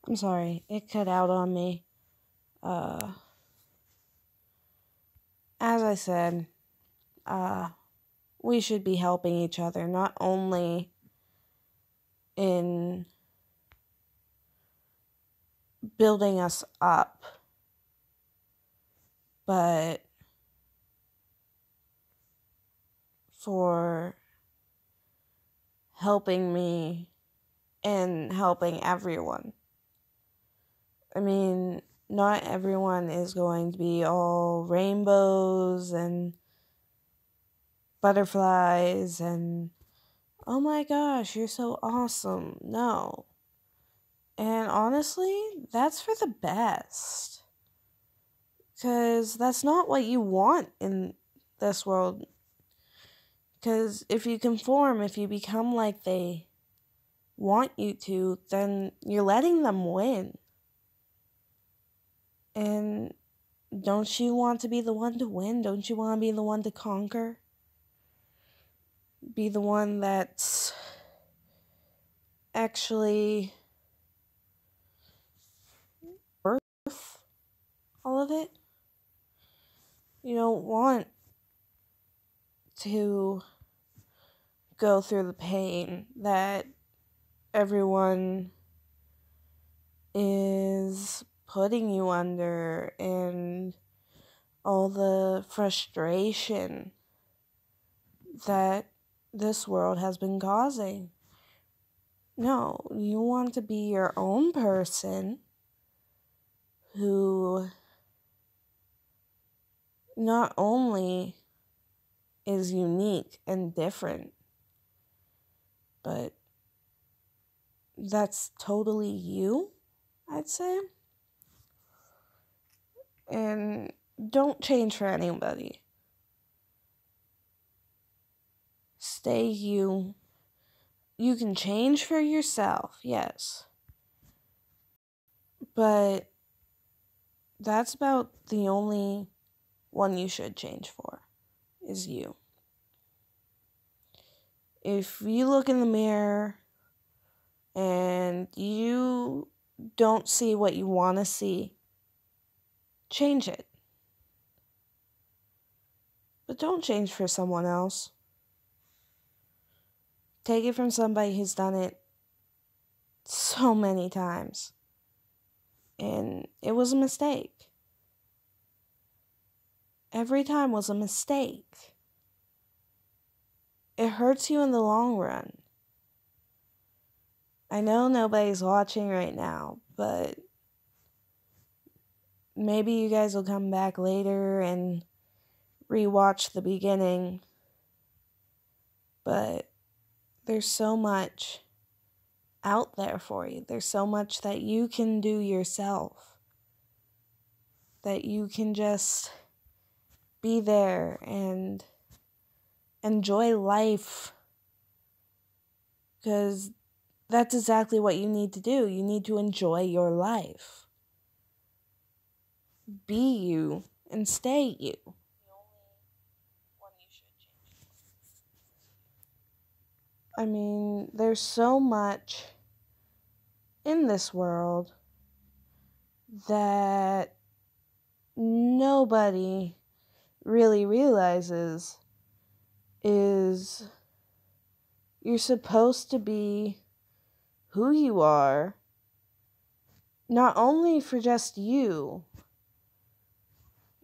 I'm sorry, it cut out on me. Uh, as I said, uh, we should be helping each other, not only in building us up, but for helping me and helping everyone. I mean, not everyone is going to be all rainbows and butterflies and, oh my gosh, you're so awesome. No. And honestly, that's for the best. Because that's not what you want in this world. Because if you conform, if you become like they want you to, then you're letting them win. And don't you want to be the one to win? Don't you want to be the one to conquer? Be the one that's actually worth all of it? You don't want to go through the pain that everyone is putting you under and all the frustration that this world has been causing. No, you want to be your own person who not only is unique and different, but that's totally you, I'd say. And don't change for anybody. Stay you. You can change for yourself, yes. But that's about the only one you should change for, is you. If you look in the mirror and you don't see what you want to see, change it. But don't change for someone else. Take it from somebody who's done it so many times. And it was a mistake. Every time was a mistake. It hurts you in the long run. I know nobody's watching right now, but maybe you guys will come back later and rewatch the beginning. But there's so much out there for you. There's so much that you can do yourself. That you can just be there and enjoy life. Because that's exactly what you need to do. You need to enjoy your life. Be you and stay you. I mean, there's so much in this world that nobody really realizes is you're supposed to be who you are, not only for just you,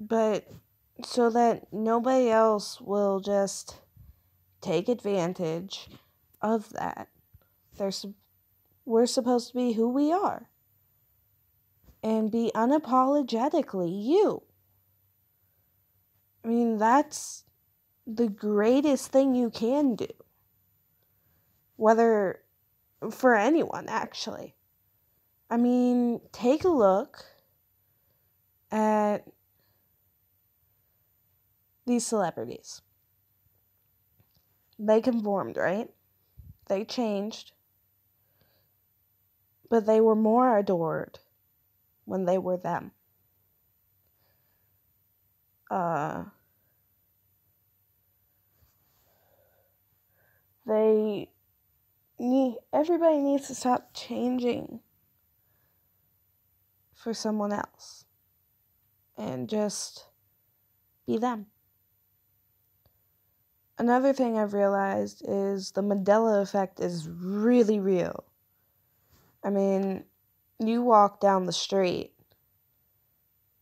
but so that nobody else will just take advantage of that. We're supposed to be who we are and be unapologetically you. I mean, that's the greatest thing you can do. Whether for anyone, actually. I mean, take a look at these celebrities. They conformed, right? They changed. But they were more adored when they were them. Everybody needs to stop changing for someone else and just be them. Another thing I've realized is the Mandela effect is really real. I mean, you walk down the street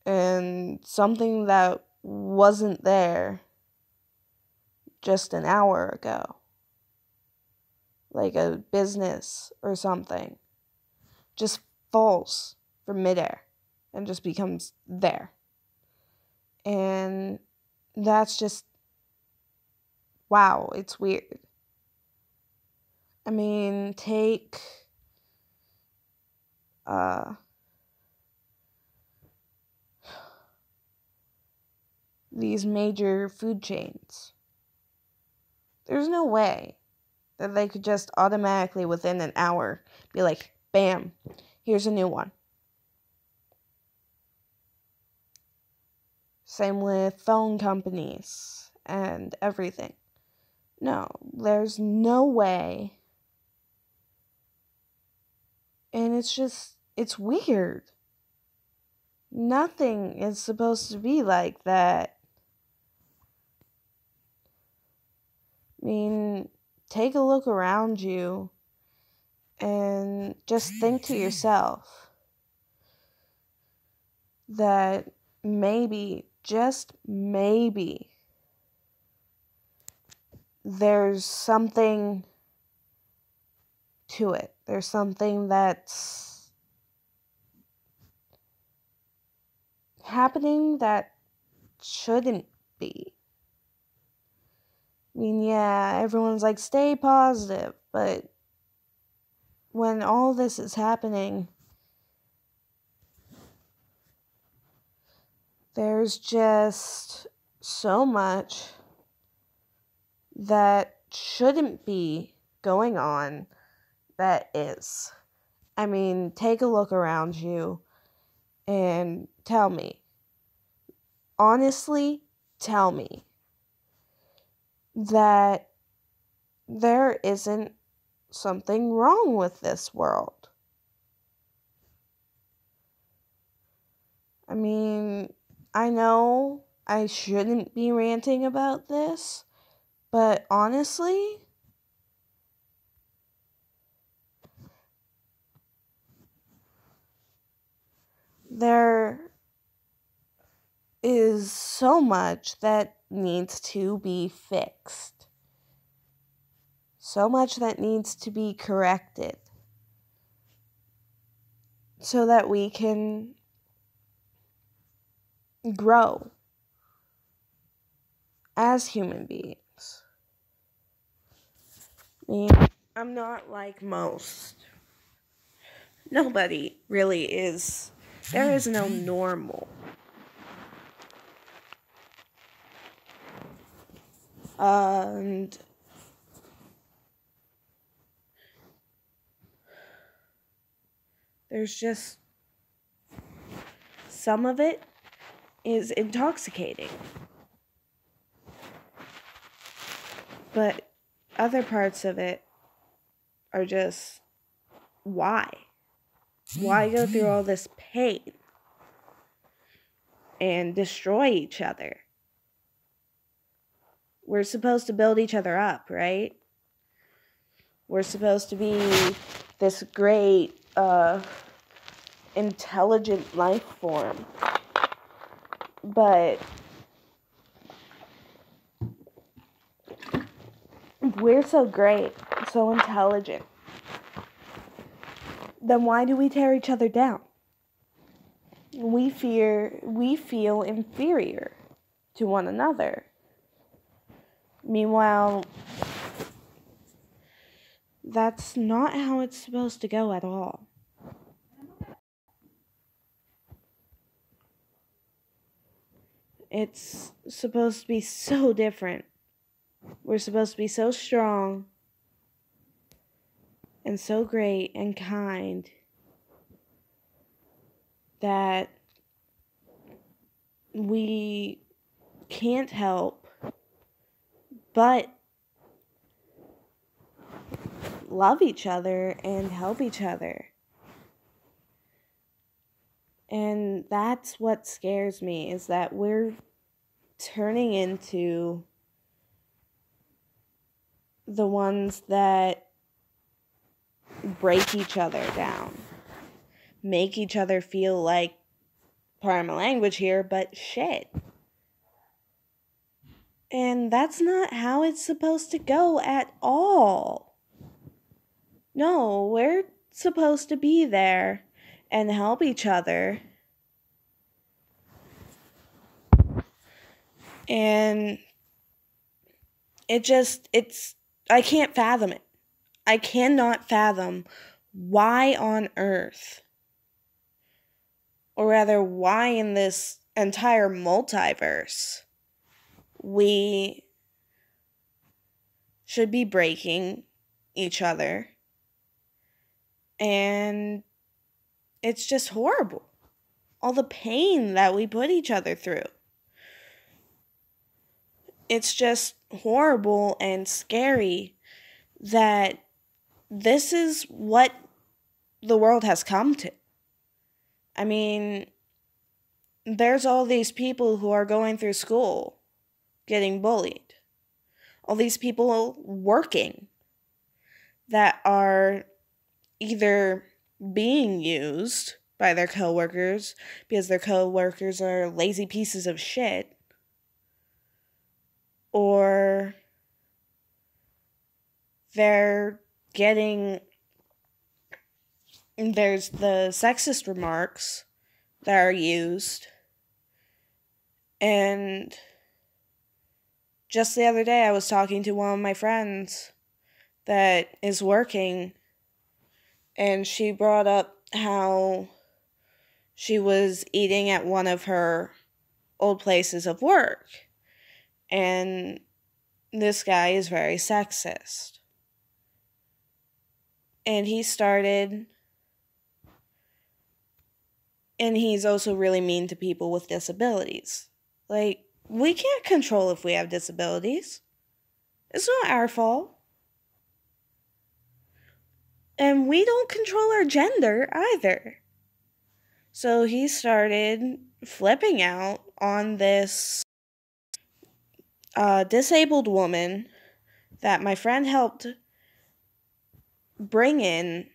and something that wasn't there just an hour ago, like a business or something, just falls from midair and just becomes there. And that's just, wow, it's weird. I mean, take these major food chains. There's no way that they could just automatically within an hour be like, bam, here's a new one. Same with phone companies and everything. No, there's no way. And it's weird. Nothing is supposed to be like that. I mean, take a look around you and just think to yourself that maybe, just maybe, there's something to it. There's something that's happening that shouldn't be. I mean, yeah, everyone's like, stay positive, but when all this is happening, there's just so much that shouldn't be going on that is. I mean, take a look around you and tell me. Honestly, tell me that there isn't something wrong with this world. I mean, I know I shouldn't be ranting about this, but honestly, there is so much that needs to be fixed. So much that needs to be corrected. So that we can grow as human beings. I mean, I'm not like most. Nobody really is. There is no normal. And there's just some of it is intoxicating. But other parts of it are just, why? Why go through all this pain and destroy each other? We're supposed to build each other up, right? We're supposed to be this great, intelligent life form. But we're so great, so intelligent. Then why do we tear each other down? We feel inferior to one another. Meanwhile, that's not how it's supposed to go at all. It's supposed to be so different. We're supposed to be so strong and so great and kind that we can't help but love each other and help each other. And that's what scares me, is that we're turning into the ones that break each other down, make each other feel like, pardon my language here, but shit. And that's not how it's supposed to go at all. No, we're supposed to be there and help each other. And I can't fathom it. I cannot fathom why on earth, or rather, why in this entire multiverse, we should be breaking each other. And it's just horrible. All the pain that we put each other through. It's just horrible and scary that this is what the world has come to. I mean, there's all these people who are going through school, getting bullied. All these people working that are either being used by their coworkers because their coworkers are lazy pieces of shit, or there's the sexist remarks that are used. And just the other day I was talking to one of my friends that is working, and she brought up how she was eating at one of her old places of work, and this guy is very sexist. And he's also really mean to people with disabilities. Like, we can't control if we have disabilities. It's not our fault. And we don't control our gender either. So he started flipping out on this disabled woman that my friend helped bring in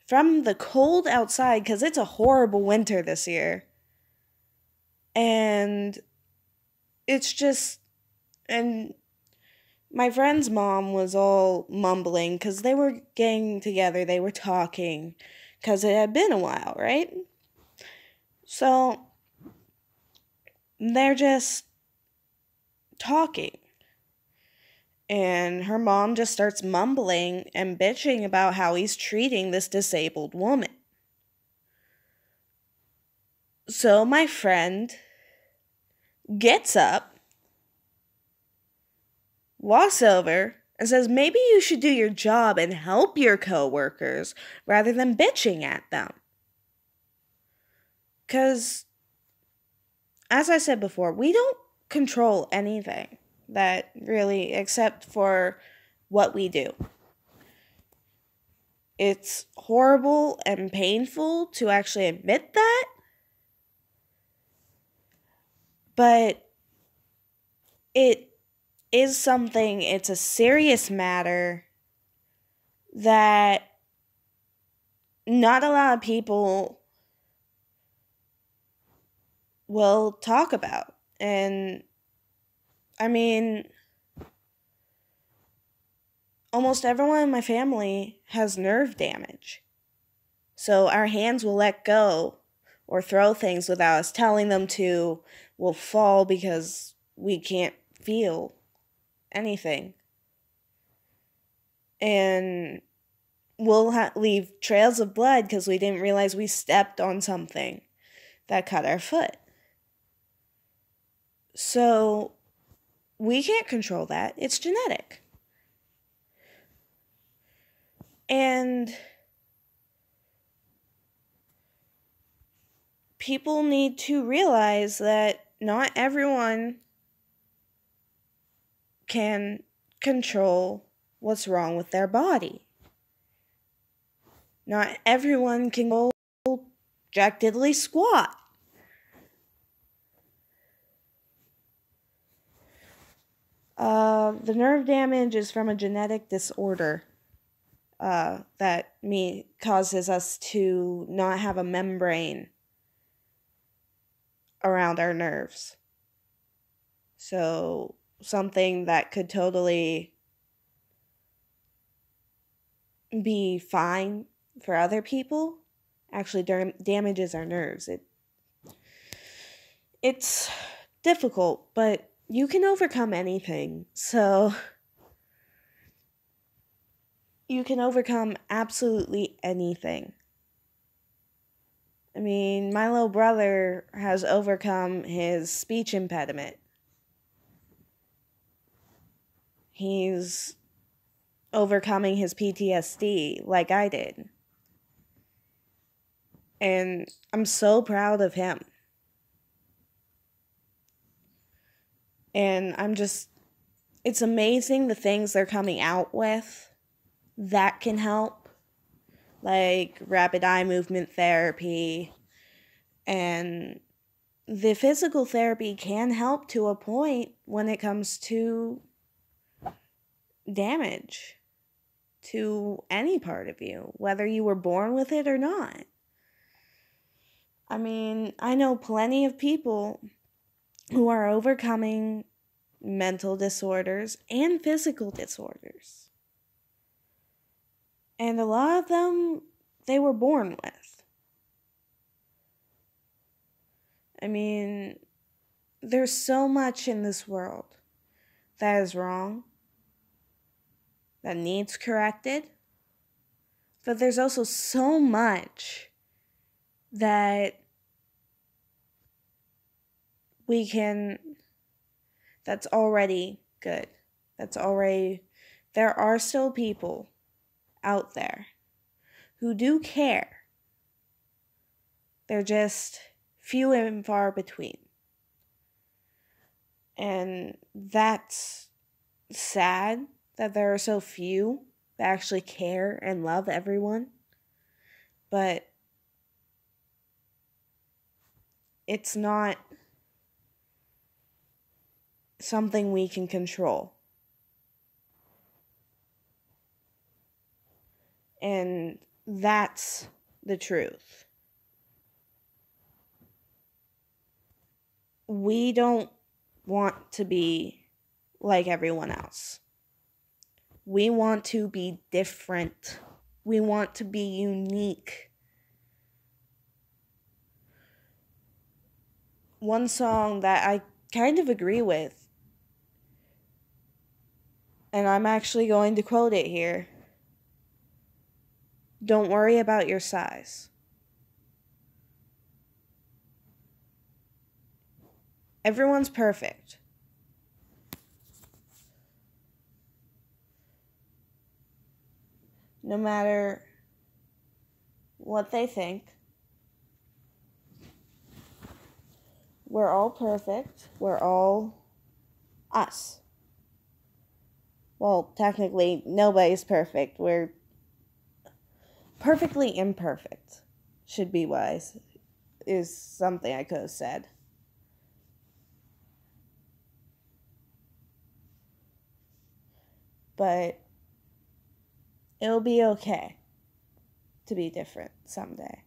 from the cold outside, because it's a horrible winter this year. And it's just, and my friend's mom was all mumbling because they were getting together, they were talking, because it had been a while, right? So they're just talking. And her mom just starts mumbling and bitching about how he's treating this disabled woman. So my friend gets up, walks over, and says, maybe you should do your job and help your coworkers rather than bitching at them. Because, as I said before, we don't control anything that really, except for what we do. It's horrible and painful to actually admit that, but it is something, it's a serious matter that not a lot of people will talk about. And I mean, almost everyone in my family has nerve damage. So our hands will let go or throw things without us telling them to, will fall because we can't feel anything. And we'll leave trails of blood because we didn't realize we stepped on something that cut our foot. So we can't control that. It's genetic. And people need to realize that not everyone can control what's wrong with their body. Not everyone can control jack diddly squat. The nerve damage is from a genetic disorder that causes us to not have a membrane around our nerves. So something that could totally be fine for other people actually damages our nerves. It's difficult, but you can overcome anything. So you can overcome absolutely anything. I mean, my little brother has overcome his speech impediment. He's overcoming his PTSD like I did. And I'm so proud of him. And it's amazing the things they're coming out with that can help. Like rapid eye movement therapy. And the physical therapy can help to a point when it comes to damage to any part of you, whether you were born with it or not. I mean, I know plenty of people who are overcoming mental disorders and physical disorders. And a lot of them, they were born with. I mean, there's so much in this world that is wrong, that needs corrected. But there's also so much that that's already good. There are still people out there who do care. They're just few and far between. And that's sad that there are so few that actually care and love everyone. But it's not something we can control. And that's the truth. We don't want to be like everyone else. We want to be different. We want to be unique. One song that I kind of agree with, and I'm actually going to quote it here. Don't worry about your size. Everyone's perfect. No matter what they think, we're all perfect. We're all us. Well, technically, nobody's perfect. We're perfectly imperfect, should be wise, is something I could have said. But it'll be okay to be different someday.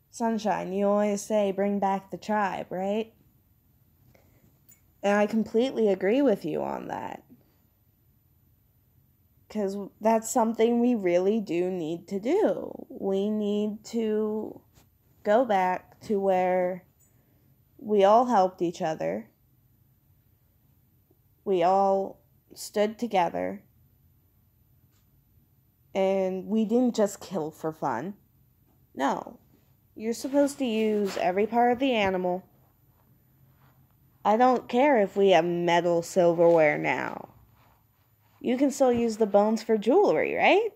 Sunshine, you always say bring back the tribe, right? And I completely agree with you on that. Because that's something we really do need to do. We need to go back to where we all helped each other. We all stood together. And we didn't just kill for fun. No. You're supposed to use every part of the animal. I don't care if we have metal silverware now. You can still use the bones for jewelry, right?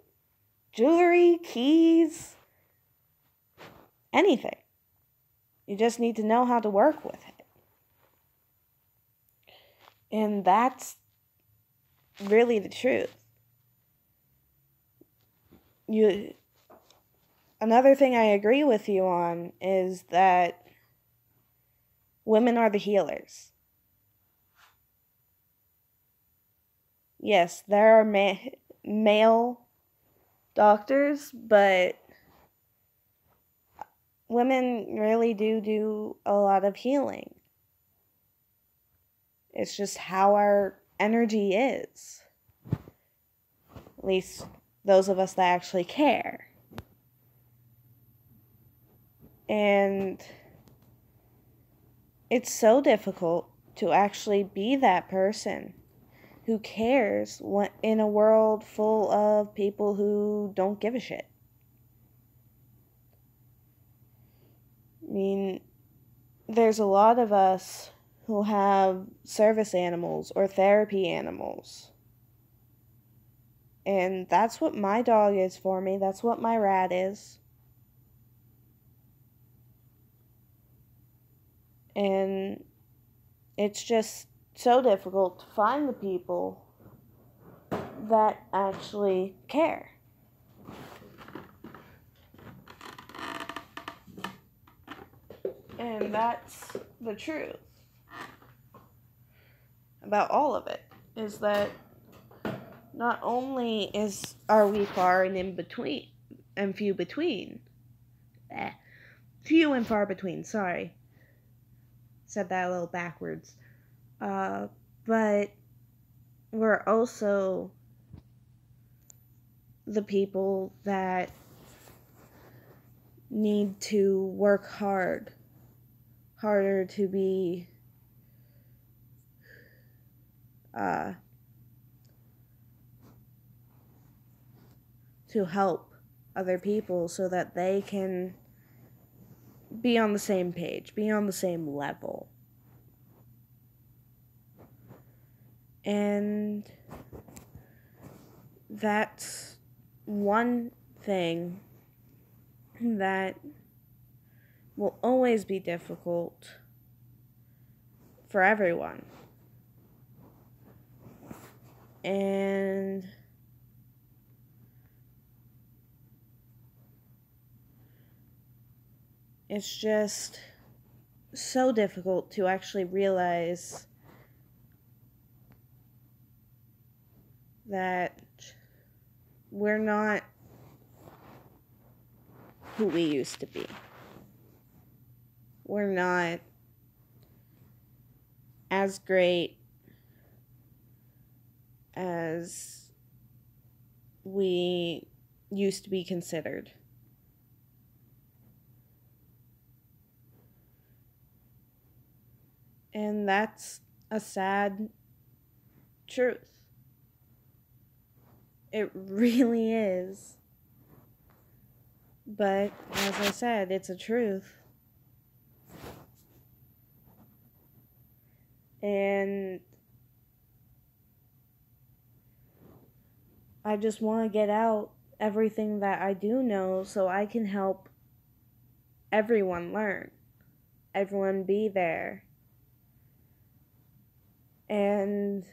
Jewelry, keys, anything. You just need to know how to work with it. And that's really the truth. another thing I agree with you on is that women are the healers. Yes, there are male doctors, but women really do a lot of healing. It's just how our energy is. At least those of us that actually care. And it's so difficult to actually be that person who cares in a world full of people who don't give a shit. I mean, there's a lot of us who have service animals or therapy animals. And that's what my dog is for me. That's what my rat is. And it's just so difficult to find the people that actually care. And that's the truth about all of it, is that not only are we far and in between, and few between, few and far between, sorry, said that a little backwards, but we're also the people that need to work harder to be to help other people so that they can be on the same page, be on the same level. And that's one thing that will always be difficult for everyone. And it's just so difficult to actually realize that we're not who we used to be. We're not as great as we used to be considered. And that's a sad truth. It really is. But, as I said, it's a truth. And I just want to get out everything that I do know so I can help everyone learn. Everyone be there. And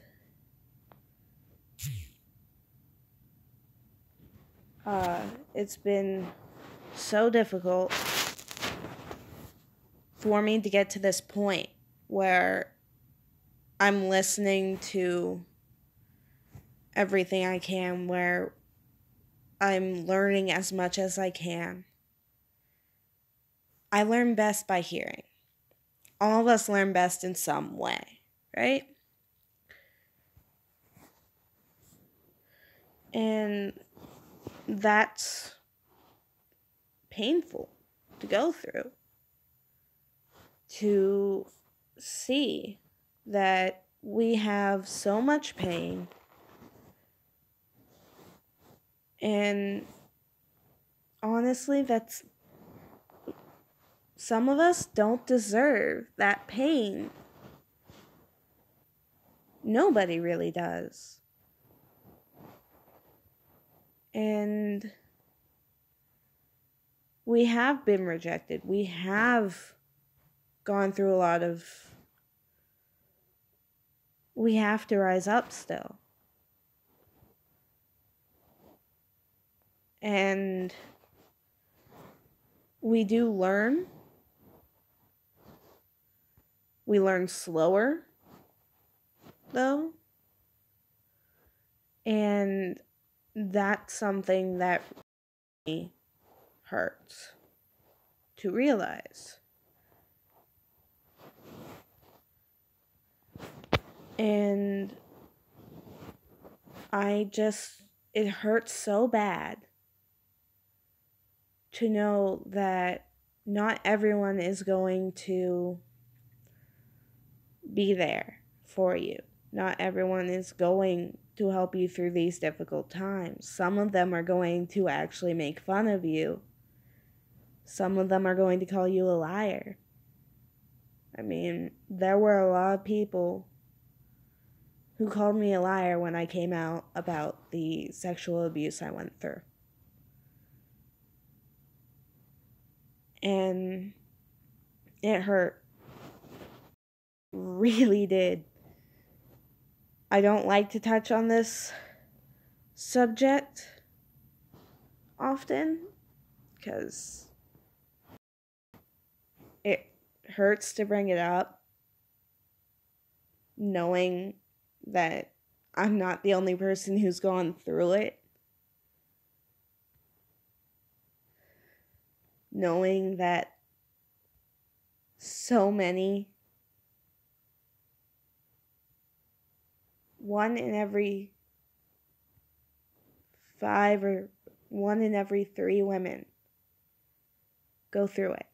it's been so difficult for me to get to this point where I'm listening to everything I can, where I'm learning as much as I can. I learn best by hearing. All of us learn best in some way, right? And that's painful to go through. To see that we have so much pain, and honestly, that's some of us don't deserve that pain. Nobody really does. And we have been rejected. We have gone through a lot of... We have to rise up still. And we do learn. We learn slower, though. And that's something that really hurts to realize. And it hurts so bad to know that not everyone is going to be there for you. Not everyone is going to help you through these difficult times. Some of them are going to actually make fun of you. Some of them are going to call you a liar. I mean, there were a lot of people who called me a liar when I came out about the sexual abuse I went through. And it hurt. Really did. I don't like to touch on this subject often because it hurts to bring it up, knowing that I'm not the only person who's gone through it. Knowing that so many, one in every 5 or 1 in every 3 women go through it.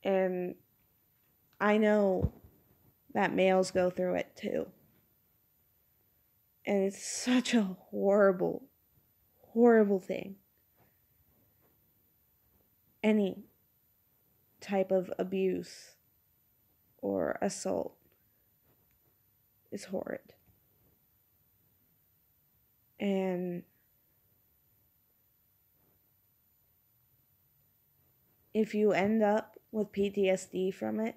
And I know that males go through it too. And it's such a horrible, horrible thing. Any type of abuse or assault is horrid. And if you end up with PTSD from it,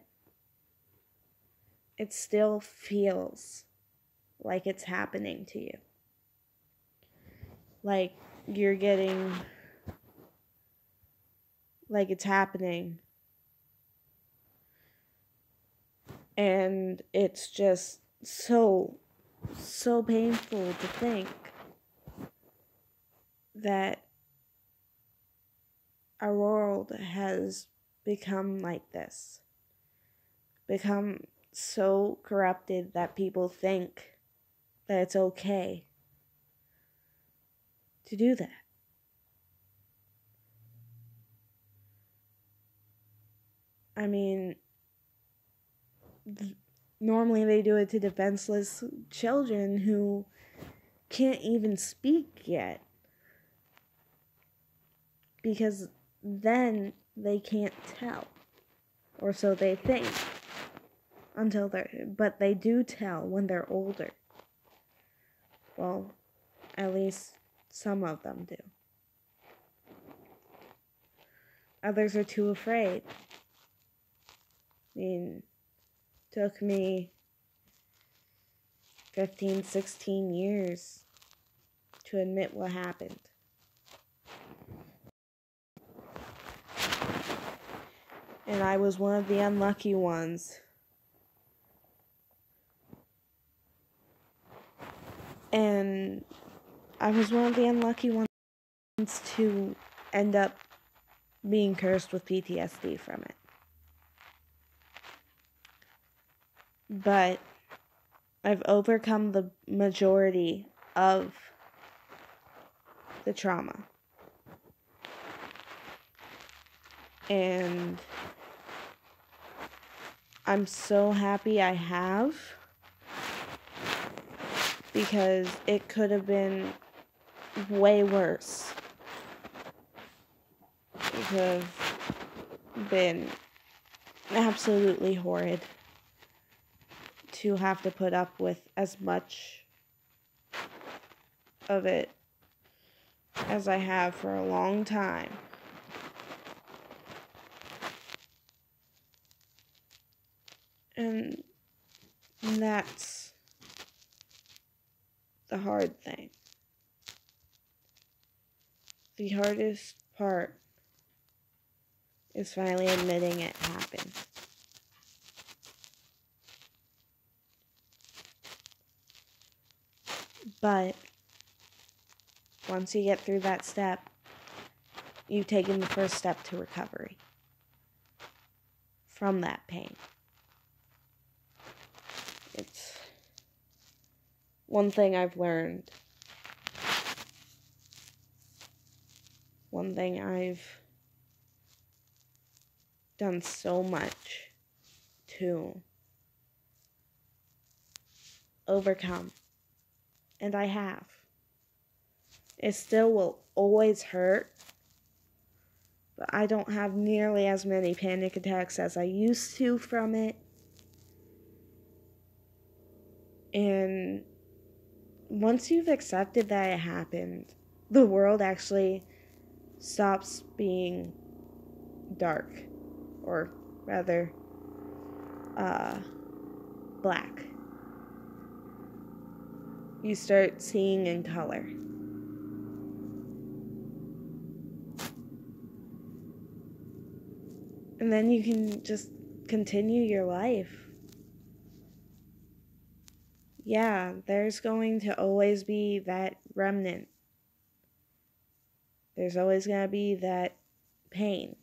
it still feels like it's happening to you. Like you're getting, like it's happening. And it's just so painful to think that our world has become like this. Become so corrupted that people think that it's okay to do that. I mean, normally they do it to defenseless children who can't even speak yet. Because then they can't tell. Or so they think. But they do tell when they're older. Well, at least some of them do. Others are too afraid. I mean, it took me 15, 16 years to admit what happened. And I was one of the unlucky ones. And I was one of the unlucky ones to end up being cursed with PTSD from it. But I've overcome the majority of the trauma. And I'm so happy I have, because it could have been way worse. It could have been absolutely horrid to have to put up with as much of it as I have for a long time. And that's the hard thing. the hardest part is finally admitting it happened. But once you get through that step, you've taken the first step to recovery from that pain. It's one thing I've learned. One thing I've done so much to overcome. And I have. It still will always hurt, but I don't have nearly as many panic attacks as I used to from it. And once you've accepted that it happened, the world actually stops being dark, or rather, black. You start seeing in color. And then you can just continue your life. Yeah, there's going to always be that remnant. There's always going to be that pain.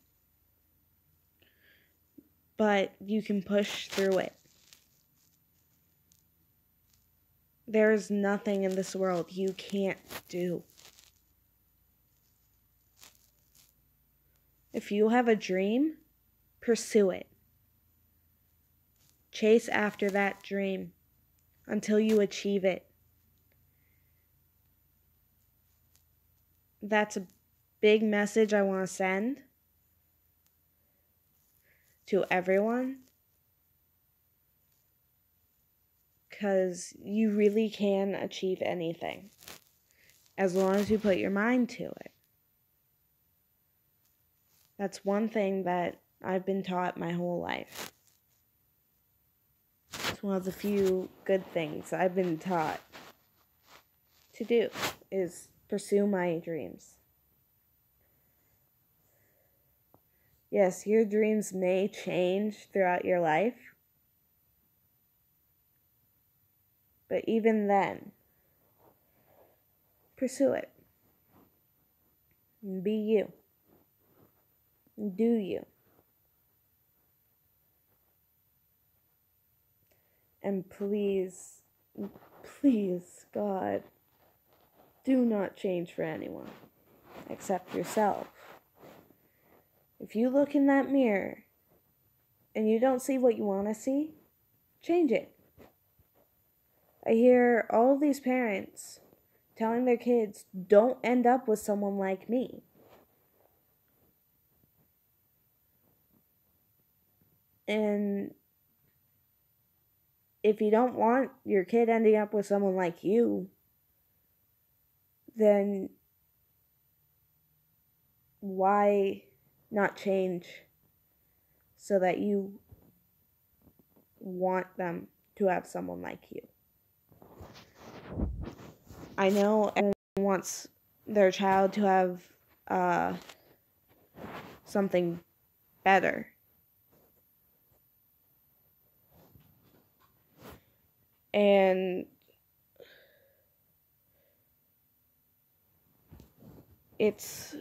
But you can push through it. There is nothing in this world you can't do. If you have a dream, pursue it. Chase after that dream until you achieve it. That's a big message I want to send to everyone. Because you really can achieve anything as long as you put your mind to it. That's one thing that I've been taught my whole life. It's one of the few good things I've been taught to do is pursue my dreams. Yes, your dreams may change throughout your life. But even then, pursue it. Be you. Do you. And please, please, God, do not change for anyone except yourself. If you look in that mirror and you don't see what you want to see, change it. I hear all of these parents telling their kids, don't end up with someone like me. And if you don't want your kid ending up with someone like you, then why not change so that you want them to have someone like you? I know everyone wants their child to have something better. And it's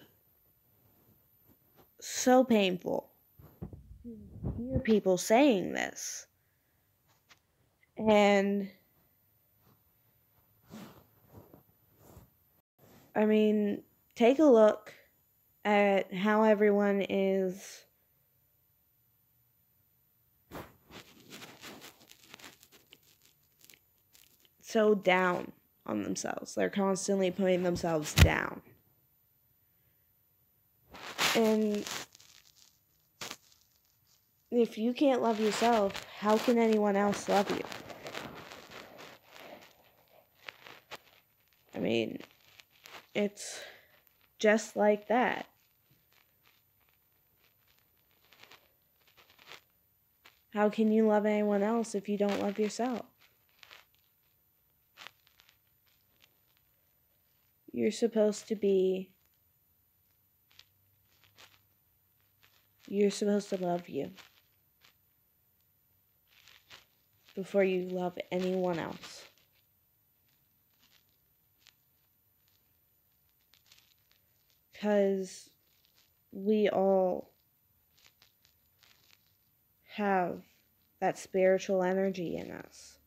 so painful to hear people saying this. And I mean, take a look at how everyone is so down on themselves. They're constantly putting themselves down. And if you can't love yourself, how can anyone else love you? I mean, it's just like that. How can you love anyone else if you don't love yourself? You're supposed to be you're supposed to love you before you love anyone else. Because we all have that spiritual energy in us.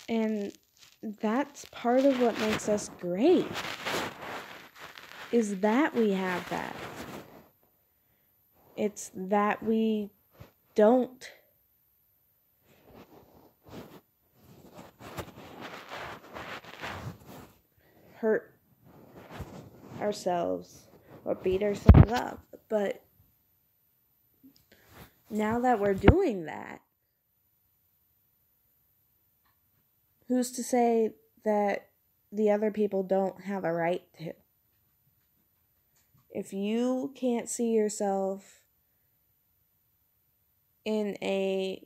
And that's part of what makes us great, is that we have that. It's that we don't hurt ourselves or beat ourselves up. But now that we're doing that, who's to say that the other people don't have a right to? If you can't see yourself in a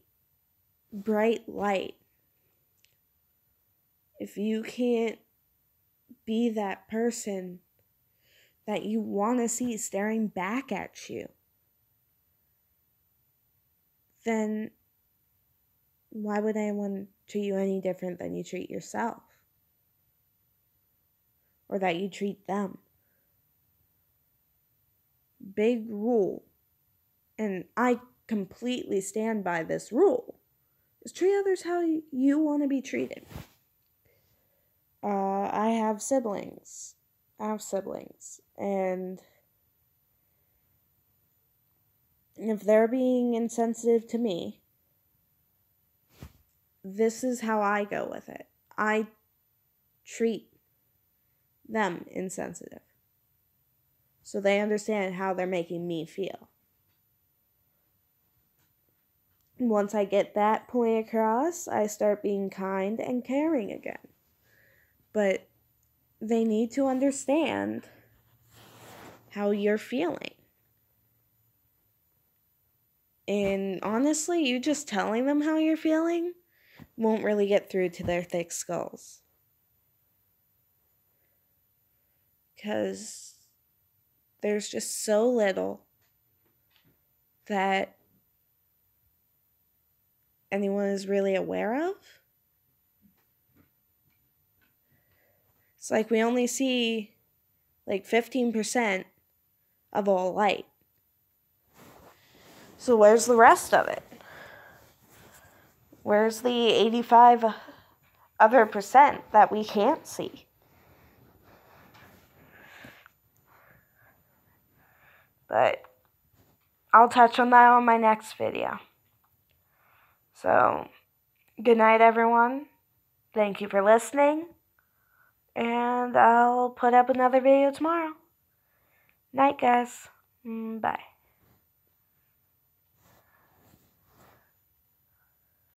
bright light, if you can't be that person that you want to see staring back at you, then why would anyone treat you any different than you treat yourself? Or that you treat them? Big rule, and I completely stand by this rule, is treat others how you want to be treated. I have siblings, and if they're being insensitive to me, this is how I go with it. I treat them insensitive, so they understand how they're making me feel. Once I get that point across, I start being kind and caring again. But they need to understand how you're feeling. And honestly, you just telling them how you're feeling won't really get through to their thick skulls. Because there's just so little that anyone is really aware of. It's like we only see like 15% of all light. So where's the rest of it? Where's the 85 other percent that we can't see? But I'll touch on that on my next video. So, good night, everyone. Thank you for listening. And I'll put up another video tomorrow. Night, guys. Bye.